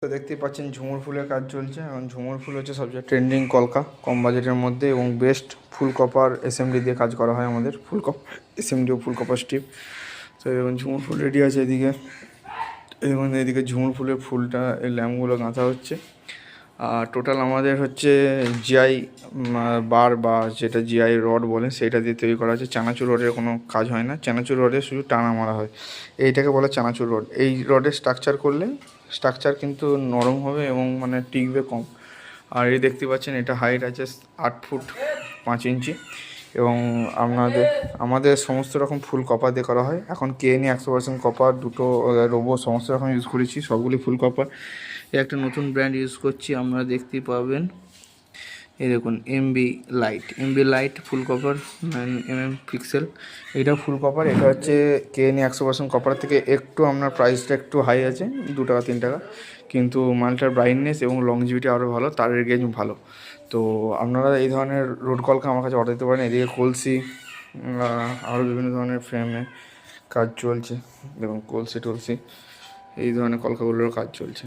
তো দেখতেই পাচ্ছেন ঝুমুর ফুলের কাজ চলছে। এখন ঝুমুর ফুল হচ্ছে সবচেয়ে ট্রেন্ডিং কলকা, কম বাজেটের মধ্যে এবং বেস্ট ফুল কপার এসএমডি দিয়ে কাজ করা হয় আমাদের। ফুল কপার এসএমডি ও ফুল কপার স্ট্রিপ। তো এবং ঝুমুর ফুল রেডি আছে এদিকে। এবং এদিকে ঝুমুর ফুলের ফুলটা এই ল্যাম্পগুলো গাঁথা হচ্ছে। আর টোটাল আমাদের হচ্ছে জিআই বার বা যেটা জিআই রড বলে সেটা দিয়ে তৈরি করা হচ্ছে। চানাচুর রডের কোনো কাজ হয় না, চানাচুর রডে শুধু টানা মারা হয়। এইটাকে বলে চানাচুর রড। এই রডের স্ট্রাকচার কিন্তু নরম হবে এবং মানে টিকবে কম। আর এই দেখতে পাচ্ছেন এটা হাইট আছে 8 ফুট 5 ইঞ্চি। এবং আমাদের সমস্ত রকম ফুল কপার দিয়ে করা হয়। এখন কেএনই 100% কপার, দুটো রোবো সমস্ত রকম ইউজ করেছি, সবগুলি ফুল কপার। একটা নতুন ব্র্যান্ড ইউজ করছি, আপনারা দেখতেই পাবেন। এই দেখুন এমবি লাইট ফুল কপার 9mm পিক্সেল। এটা ফুল কপার। এটা হচ্ছে কেএনই 100% কপার থেকে একটু আপনার প্রাইসটা একটু হাই আছে, 2 টাকা 3 টাকা, কিন্তু মালটার ব্রাইটনেস এবং লংজিভিটি আরও ভালো, তারের গেজ ভালো। তো আপনারা এই ধরনের রোড কলকা আমার কাছে অর্ডার দিতে পারেন। এদিকে কলসি, আরও বিভিন্ন ধরনের ফ্রেমে কাজ চলছে এবং কলসি টলসি এই ধরনের কলকাগুলোরও কাজ চলছে।